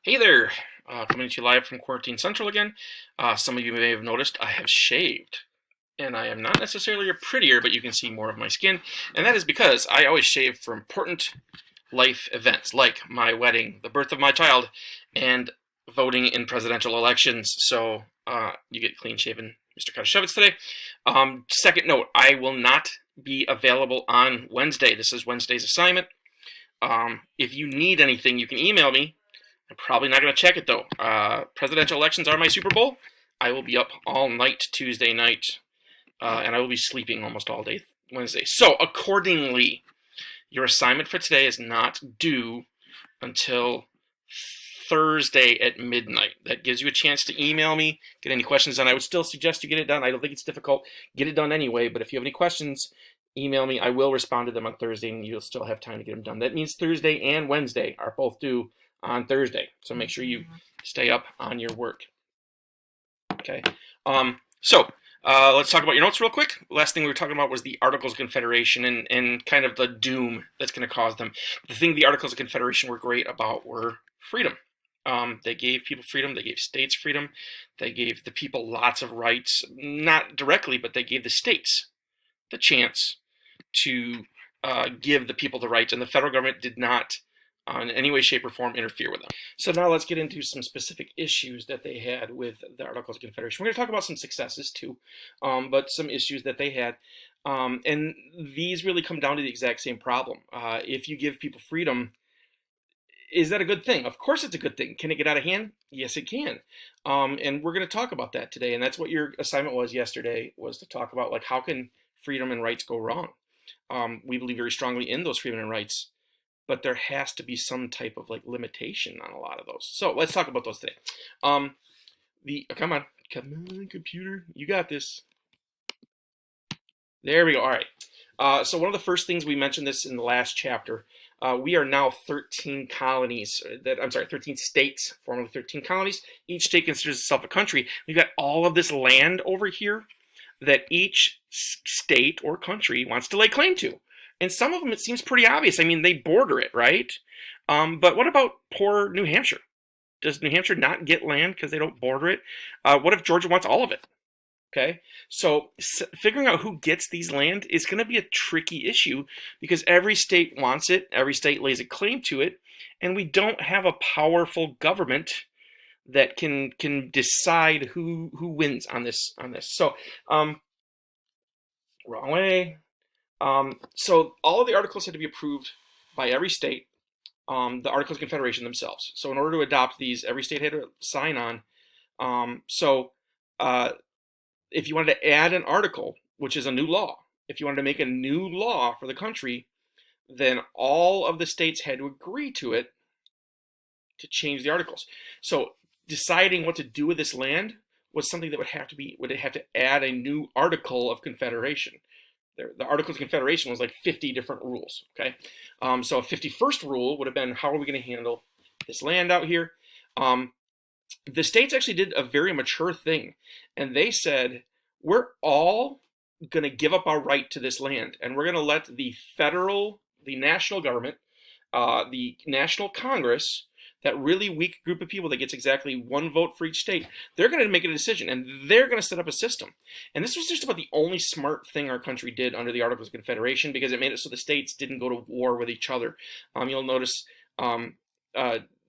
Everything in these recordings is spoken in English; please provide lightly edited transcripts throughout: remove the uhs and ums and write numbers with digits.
Hey there, coming to you live from Quarantine Central again. Some of you may have noticed I have shaved, and I am not necessarily prettier, but you can see more of my skin, and that is because I always shave for important life events like my wedding, the birth of my child, and voting in presidential elections. So you get clean shaven, Mr. Katashevitz today. Second note, I will not be available on Wednesday. This is Wednesday's assignment. If you need anything, you can email me. I'm probably not going to check it though. Presidential elections are my Super Bowl. I will be up all night Tuesday night, and I will be sleeping almost all day Wednesday. So accordingly, your assignment for today is not due until Thursday at midnight. That gives you a chance to email me, get any questions done. I would still suggest you get it done. I don't think it's difficult. Get it done anyway, but if you have any questions, email me. I will respond to them on Thursday, and you'll still have time to get them done. That means Thursday and Wednesday are both due on Thursday. So make sure you stay up on your work. Okay. Let's talk about your notes real quick. Last thing we were talking about was the Articles of Confederation and kind of the doom that's going to cause them. The thing the Articles of Confederation were great about were freedom. They gave people freedom. They gave states freedom. They gave the people lots of rights, not directly, but they gave the states the chance to give the people the rights, and the federal government did not in any way, shape, or form interfere with them. So now let's get into some specific issues that they had with the Articles of Confederation. We're going to talk about some successes too, but some issues that they had. And these really come down to the exact same problem. If you give people freedom, is that a good thing? Of course it's a good thing. Can it get out of hand? Yes, it can. And we're going to talk about that today. And that's what your assignment was yesterday, was to talk about like how can freedom and rights go wrong. We believe very strongly in those freedom and rights, but there has to be some type of like limitation on a lot of those. So let's talk about those today. Come on, computer, you got this. There we go. All right. So one of the first things we mentioned this in the last chapter. We are now 13 colonies. 13 states, formerly 13 colonies. Each state considers itself a country. We've got all of this land over here that each state or country wants to lay claim to. And some of them, it seems pretty obvious. I mean, they border it, right? But what about poor New Hampshire? Does New Hampshire not get land because they don't border it? What if Georgia wants all of it? Okay, so figuring out who gets these land is going to be a tricky issue because every state wants it, every state lays a claim to it, and we don't have a powerful government that can decide who wins on this. So, wrong way. So all of the articles had to be approved by every state, the Articles of Confederation themselves. So in order to adopt these, every state had to sign on. If you wanted to add an article, which is a new law, if you wanted to make a new law for the country, then all of the states had to agree to it to change the articles. So deciding what to do with this land was something that would have to add a new article of confederation. The Articles of Confederation was like 50 different rules, okay? So a 51st rule would have been, how are we going to handle this land out here? The states actually did a very mature thing, and they said, we're all going to give up our right to this land, and we're going to let the national government, the National Congress, that really weak group of people that gets exactly one vote for each state, they're going to make a decision, and they're going to set up a system. And this was just about the only smart thing our country did under the Articles of Confederation, because it made it so the states didn't go to war with each other. You'll notice a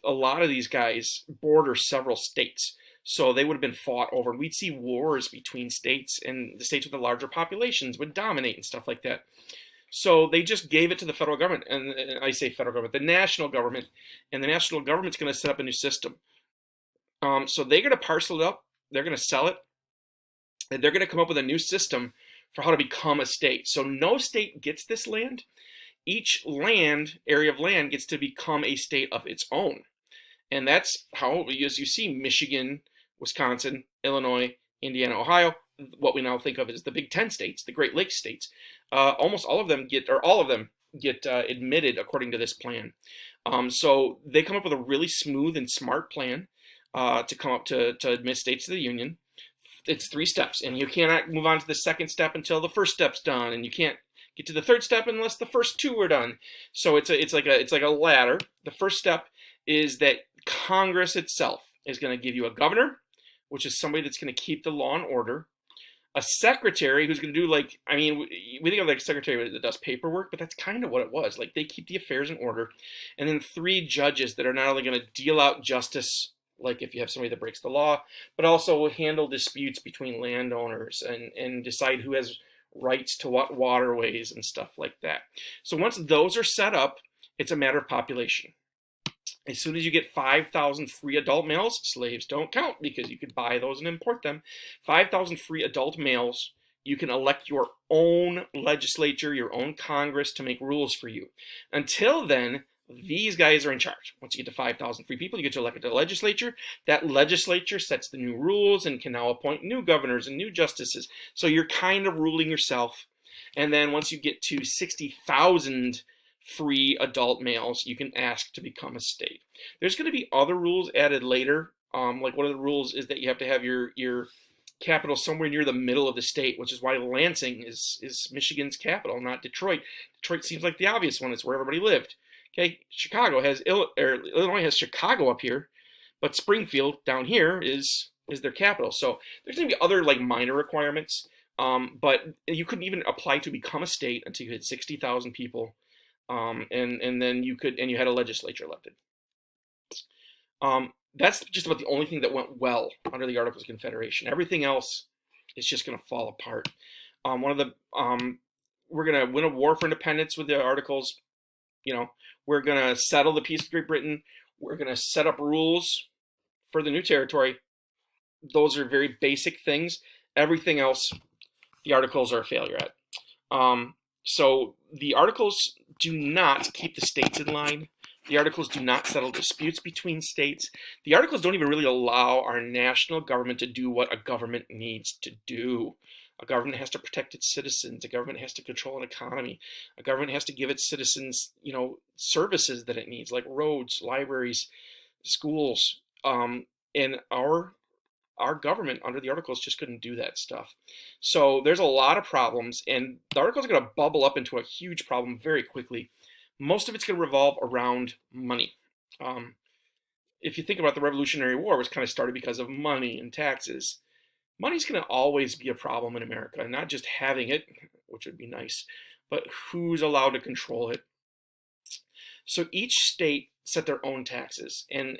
lot of these guys border several states, so they would have been fought over. We'd see wars between states, and the states with the larger populations would dominate and stuff like that. So they just gave it to the federal government, and I say federal government, the national government, and the national government's going to set up a new system. So they're going to parcel it up, they're going to sell it, and they're going to come up with a new system for how to become a state. So no state gets this land. Each area of land gets to become a state of its own. And that's how, as you see, Michigan, Wisconsin, Illinois, Indiana, Ohio, what we now think of as the Big Ten states, the Great Lakes states, almost all of them get admitted according to this plan. So they come up with a really smooth and smart plan to come up to admit states to the Union. It's 3 steps, and you cannot move on to the second step until the first step's done, and you can't get to the third step unless the first 2 are done. So it's like a ladder. The first step is that Congress itself is going to give you a governor, which is somebody that's going to keep the law and order, a secretary who's going to do, like, I mean, we think of like a secretary that does paperwork, but that's kind of what it was. Like, they keep the affairs in order. And then 3 judges that are not only going to deal out justice, like if you have somebody that breaks the law, but also handle disputes between landowners and decide who has rights to what waterways and stuff like that. So once those are set up, it's a matter of population. As soon as you get 5,000 free adult males, slaves don't count because you could buy those and import them. 5,000 free adult males, you can elect your own legislature, your own Congress to make rules for you. Until then, these guys are in charge. Once you get to 5,000 free people, you get to elect the legislature. That legislature sets the new rules and can now appoint new governors and new justices. So you're kind of ruling yourself. And then once you get to 60,000 free adult males, you can ask to become a state. There's going to be other rules added later. Like one of the rules is that you have to have your capital somewhere near the middle of the state, which is why Lansing is Michigan's capital, not Detroit. Detroit seems like the obvious one. It's where everybody lived. Okay, Illinois has Chicago up here, but Springfield down here is their capital. So there's going to be other like minor requirements, but you couldn't even apply to become a state until you had 60,000 people. And then you had a legislature elected. That's just about the only thing that went well under the Articles of Confederation. Everything else is just going to fall apart. We're going to win a war for independence with the Articles. We're going to settle the peace with Great Britain. We're going to set up rules for the new territory. Those are very basic things. Everything else, the Articles are a failure at. So the Articles do not keep the states in line. The Articles do not settle disputes between states. The Articles don't even really allow our national government to do what a government needs to do. A government has to protect its citizens. A government has to control an economy. A government has to give its citizens, services that it needs, like roads, libraries, schools. And our government under the Articles just couldn't do that stuff. So there's a lot of problems, and the Articles are going to bubble up into a huge problem very quickly. Most of it's going to revolve around money. If you think about the Revolutionary War, it was kind of started because of money and taxes. Money's going to always be a problem in America, and not just having it, which would be nice, but who's allowed to control it. So each state set their own taxes, and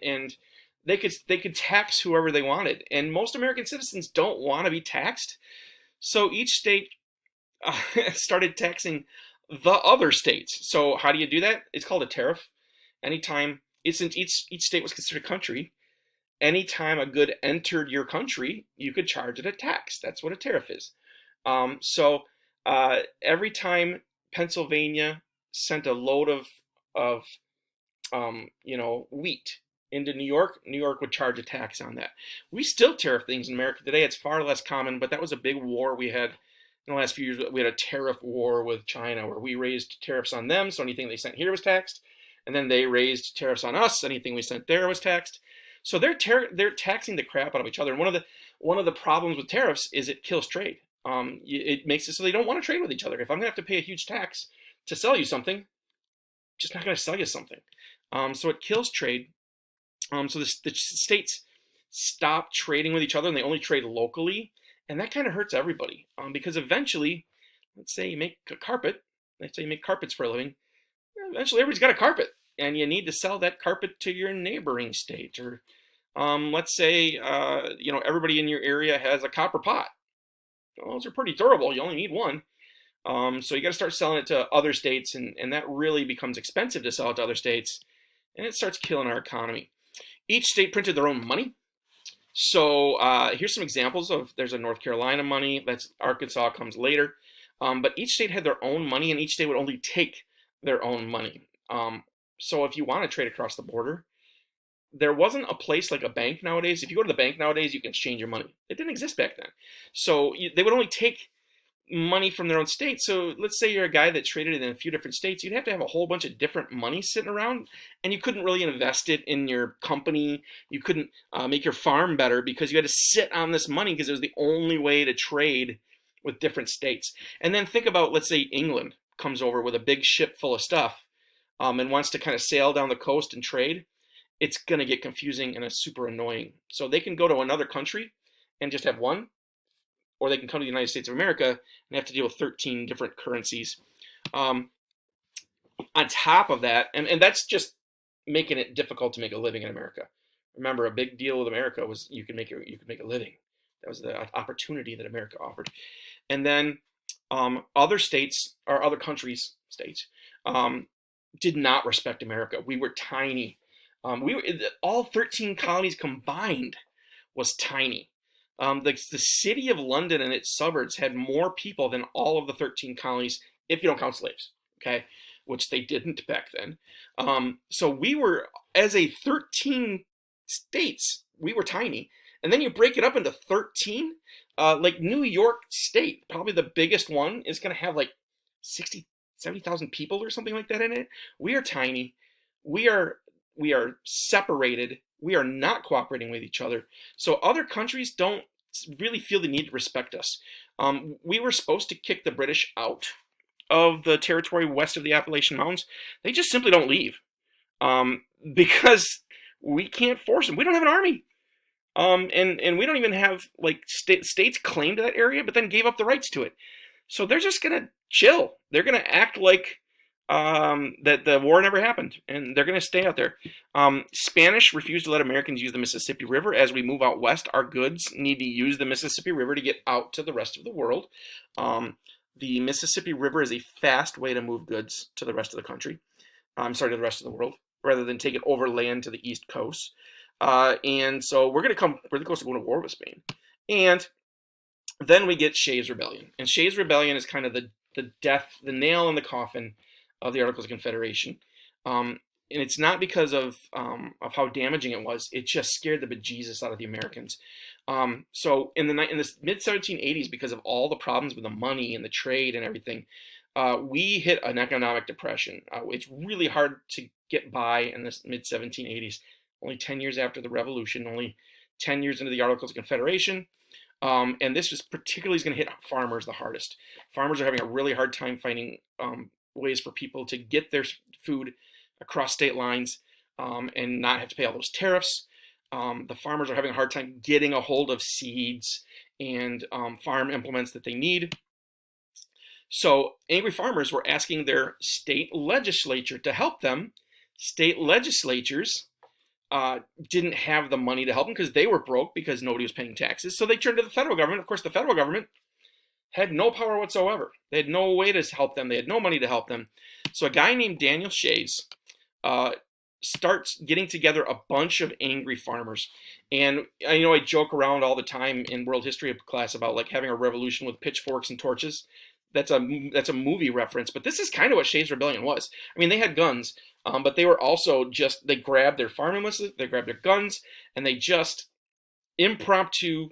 they could tax whoever they wanted, and most American citizens don't want to be taxed. So each state started taxing the other states. So how do you do that? It's called a tariff. Since each state was considered a country, anytime a good entered your country, you could charge it a tax. That's what a tariff is. So every time Pennsylvania sent a load of wheat into New York would charge a tax on that. We still tariff things in America today. It's far less common, but that was a big war we had in the last few years. We had a tariff war with China where we raised tariffs on them, so anything they sent here was taxed, and then they raised tariffs on us. Anything we sent there was taxed. So they're taxing the crap out of each other. And one of the problems with tariffs is it kills trade. It makes it so they don't want to trade with each other. If I'm going to have to pay a huge tax to sell you something, I'm just not going to sell you something. So it kills trade. So the states stop trading with each other and they only trade locally. And that kind of hurts everybody. Because eventually, let's say you make a carpet. Let's say you make carpets for a living. Eventually everybody's got a carpet. And you need to sell that carpet to your neighboring state. Or let's say, everybody in your area has a copper pot. Well, those are pretty durable. You only need one. So you got to start selling it to other states. And that really becomes expensive to sell it to other states. And it starts killing our economy. Each state printed their own money. So here's some examples there's a North Carolina money. That's Arkansas comes later. But each state had their own money, and each state would only take their own money. So if you want to trade across the border, there wasn't a place like a bank nowadays. If you go to the bank nowadays, you can exchange your money. It didn't exist back then. So they would only take money from their own state. So let's say you're a guy that traded in a few different states. You'd have to have a whole bunch of different money sitting around, and you couldn't really invest it in your company. You couldn't make your farm better because you had to sit on this money because it was the only way to trade with different states. And then think about, let's say England comes over with a big ship full of stuff and wants to kind of sail down the coast and trade. it's going to get confusing and it's super annoying. So they can go to another country and just have one, or they can come to the United States of America and have to deal with 13 different currencies. On top of that, and that's just making it difficult to make a living in America. Remember, a big deal with America was you could make a living. That was the opportunity that America offered. And then other states or other countries, states, did not respect America. We were tiny. All 13 colonies combined was tiny. The city of London and its suburbs had more people than all of the 13 colonies, if you don't count slaves, okay, which they didn't back then. So we were, as a 13 states, we were tiny. And then you break it up into 13, like New York State, probably the biggest one, is going to have like 60, 70,000 people or something like that in it. We are tiny. We are separated. We are not cooperating with each other. So other countries don't really feel the need to respect us. We were supposed to kick the British out of the territory west of the Appalachian Mountains. They just simply don't leave because we can't force them. We don't have an army. And we don't even have, like, states claimed that area, but then gave up the rights to it. So they're just going to chill. They're going to act like that the war never happened, and they're going to stay out there. Spanish refused to let Americans use the Mississippi River. As we move out west, our goods need to use the Mississippi River to get out to the rest of the world. The Mississippi River is a fast way to move goods to the rest of the country. To the rest of the world, rather than take it overland to the East Coast. And so we're really close to going to war with Spain. And then we get Shays' Rebellion. And Shays' Rebellion is kind of the nail in the coffin of the Articles of Confederation. And it's not because of how damaging it was. It just scared the bejesus out of the Americans. So in the mid-1780s, because of all the problems with the money and the trade and everything, we hit an economic depression. It's really hard to get by in this mid-1780s. Only 10 years after the Revolution, only 10 years into the Articles of Confederation. And this was particularly going to hit farmers the hardest. Farmers are having a really hard time finding ways for people to get their food across state lines and not have to pay all those tariffs. The farmers are having a hard time getting a hold of seeds and farm implements that they need. So angry farmers were asking their state legislature to help them. State legislatures didn't have the money to help them because they were broke because nobody was paying taxes. So they turned to the federal government. Of course, the federal government had no power whatsoever. They had no way to help them. They had no money to help them. So a guy named Daniel Shays starts getting together a bunch of angry farmers. And I joke around all the time in world history class about like having a revolution with pitchforks and torches. That's a movie reference, but this is kind of what Shays' Rebellion was. I mean, they had guns, but they were also they grabbed their farm implements, they grabbed their guns, and they just improvised,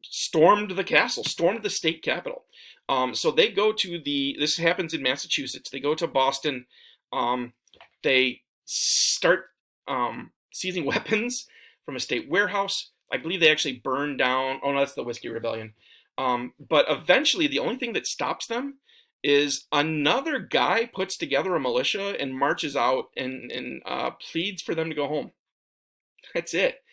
stormed the castle, stormed the state capitol. So they go to this happens in Massachusetts. They go to Boston. They start seizing weapons from a state warehouse. I believe they actually burned down. Oh no, that's the Whiskey Rebellion. But eventually, the only thing that stops them is another guy puts together a militia and marches out and pleads for them to go home. That's it.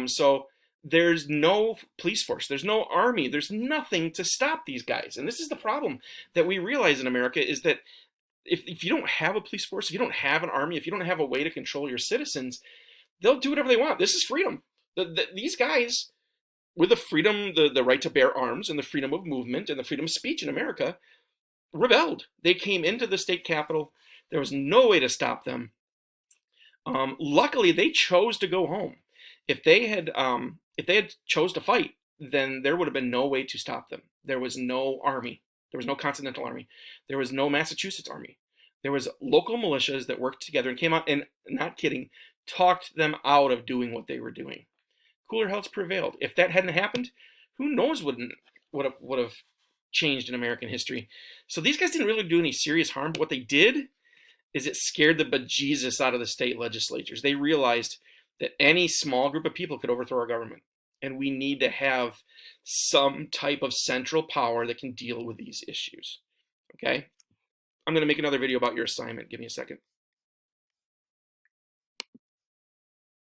So there's no police force, there's no army, there's nothing to stop these guys. And this is the problem that we realize in America is that if you don't have a police force, if you don't have an army, if you don't have a way to control your citizens, they'll do whatever they want. This is freedom. These guys, with the freedom, the right to bear arms and the freedom of movement and the freedom of speech in America, rebelled. They came into the state capitol. There was no way to stop them. Luckily, they chose to go home. If they had chose to fight, then there would have been no way to stop them. There was no army. There was no Continental Army. There was no Massachusetts Army. There was local militias that worked together and came out and, not kidding, talked them out of doing what they were doing. Cooler heads prevailed. If that hadn't happened, who knows what would have changed in American history. So these guys didn't really do any serious harm, but what they did is it scared the bejesus out of the state legislatures. They realized that any small group of people could overthrow our government, and we need to have some type of central power that can deal with these issues. Okay? I'm going to make another video about your assignment. Give me a second.